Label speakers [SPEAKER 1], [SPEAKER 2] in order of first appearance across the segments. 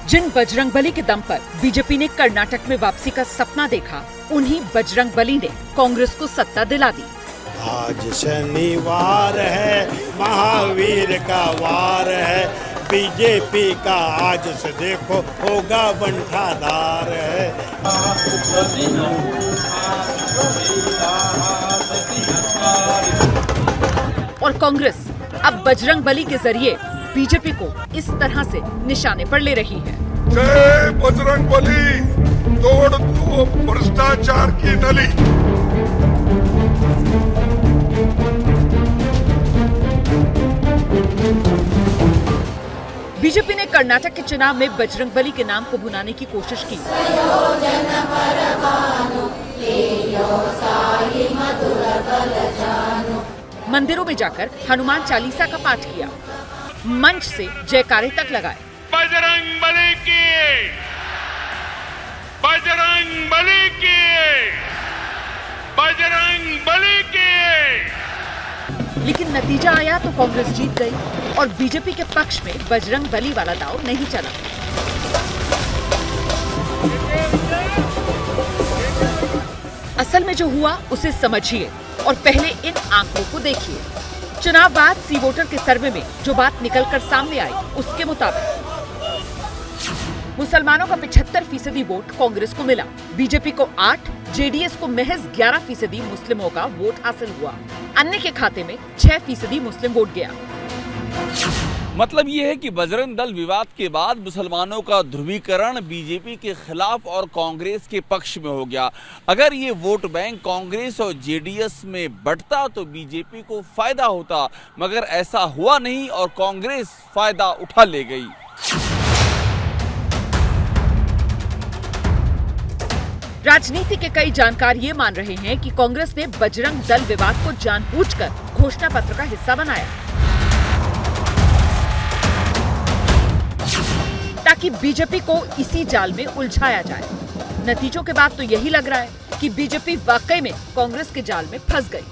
[SPEAKER 1] जिन बजरंगबली के दम पर बीजेपी ने कर्नाटक में वापसी का सपना देखा, उन्हीं बजरंगबली ने कांग्रेस को सत्ता दिला दी।
[SPEAKER 2] आज शनिवार है, महावीर का वार है, बीजेपी का आज से देखो होगा बंटाधार है।
[SPEAKER 1] और कांग्रेस अब बजरंगबली के जरिए बीजेपी को इस तरह से निशाने पर ले रही है।
[SPEAKER 3] जय बजरंगबली, तोड़ दो भ्रष्टाचार की नली।
[SPEAKER 1] बीजेपी ने कर्नाटक के चुनाव में बजरंगबली के नाम को भुनाने की कोशिश की। मंदिरों में जाकर हनुमान चालीसा का पाठ किया, मंच से जयकारे तक लगाए।
[SPEAKER 3] बजरंगबली की, बजरंगबली की, बजरंगबली की।
[SPEAKER 1] लेकिन नतीजा आया तो कांग्रेस जीत गई और बीजेपी के पक्ष में बजरंगबली वाला दांव नहीं चला। असल में जो हुआ उसे समझिए और पहले इन आंकड़ों को देखिए। चुनाव बाद सी वोटर के सर्वे में जो बात निकलकर सामने आई, उसके मुताबिक मुसलमानों का 75% वोट कांग्रेस को मिला, बीजेपी को 8, जेडीएस को महज 11% मुस्लिमों का वोट हासिल हुआ, अन्य के खाते में 6% मुस्लिम वोट गया।
[SPEAKER 4] मतलब ये है कि बजरंग दल विवाद के बाद मुसलमानों का ध्रुवीकरण बीजेपी के खिलाफ और कांग्रेस के पक्ष में हो गया। अगर ये वोट बैंक कांग्रेस और जेडीएस में बंटता तो बीजेपी को फायदा होता, मगर ऐसा हुआ नहीं और कांग्रेस फायदा उठा ले गई।
[SPEAKER 1] राजनीति के कई जानकार ये मान रहे हैं कि कांग्रेस ने बजरंग दल विवाद को जानबूझकर घोषणा पत्र का हिस्सा बनाया ताकि बीजेपी को इसी जाल में उलझाया जाए। नतीजों के बाद तो यही लग रहा है कि बीजेपी वाकई में कांग्रेस के जाल में फंस गई।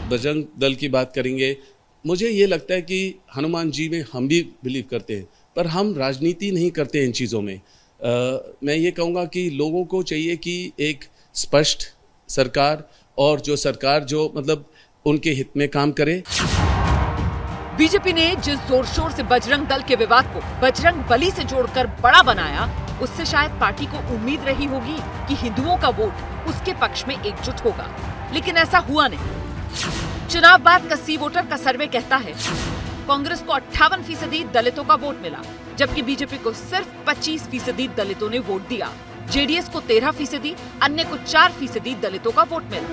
[SPEAKER 5] बजरंग दल की बात करेंगे, मुझे ये लगता है कि हनुमान जी में हम भी बिलीव करते हैं, पर हम राजनीति नहीं करते इन चीज़ों में। मैं ये कहूँगा कि लोगों को चाहिए कि एक स्पष्ट सरकार और जो सरकार जो मतलब उनके हित में काम करे।
[SPEAKER 1] बीजेपी ने जिस जोर शोर से बजरंग दल के विवाद को बजरंग बली से जोड़कर बड़ा बनाया, उससे शायद पार्टी को उम्मीद रही होगी कि हिंदुओं का वोट उसके पक्ष में एकजुट होगा, लेकिन ऐसा हुआ नहीं। चुनाव बाद का सी वोटर का सर्वे कहता है कांग्रेस को 58% दलितों का वोट मिला, जबकि बीजेपी को सिर्फ 25% दलितों ने वोट दिया। जेडीएस को 13%, अन्य को 4% दलितों का वोट मिला।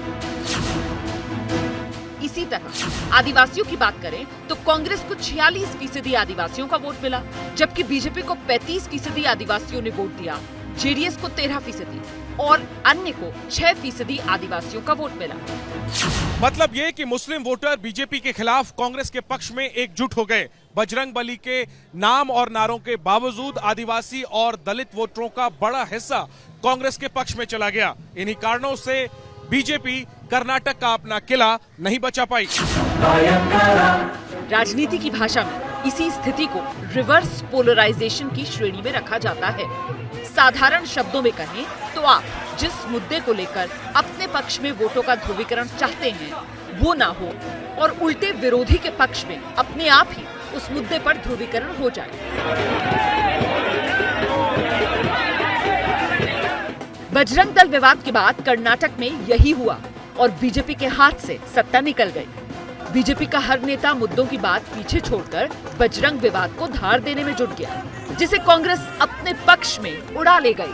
[SPEAKER 1] इसी तरह आदिवासियों की बात करें तो कांग्रेस को 46% आदिवासियों का वोट मिला, जबकि बीजेपी को 35% आदिवासियों ने वोट दिया, जेडीएस को 13% और अन्य को 6% आदिवासियों का वोट मिला।
[SPEAKER 6] मतलब ये कि मुस्लिम वोटर बीजेपी के खिलाफ कांग्रेस के पक्ष में एकजुट हो गए। बजरंगबली के नाम और नारों के बावजूद आदिवासी और दलित वोटरों का बड़ा हिस्सा कांग्रेस के पक्ष में चला गया। इन्हीं कारणों से बीजेपी कर्नाटक का अपना किला नहीं बचा पाई।
[SPEAKER 1] राजनीति की भाषा में इसी स्थिति को रिवर्स पोलराइजेशन की श्रेणी में रखा जाता है। साधारण शब्दों में कहें तो आप जिस मुद्दे को लेकर अपने पक्ष में वोटों का ध्रुवीकरण चाहते हैं वो ना हो और उल्टे विरोधी के पक्ष में अपने आप ही उस मुद्दे पर ध्रुवीकरण हो जाए। बजरंग दल विवाद के बाद कर्नाटक में यही हुआ और बीजेपी के हाथ से सत्ता निकल गई। बीजेपी का हर नेता मुद्दों की बात पीछे छोड़कर बजरंग विवाद को धार देने में जुट गया, जिसे कांग्रेस अपने पक्ष में उड़ा ले गई।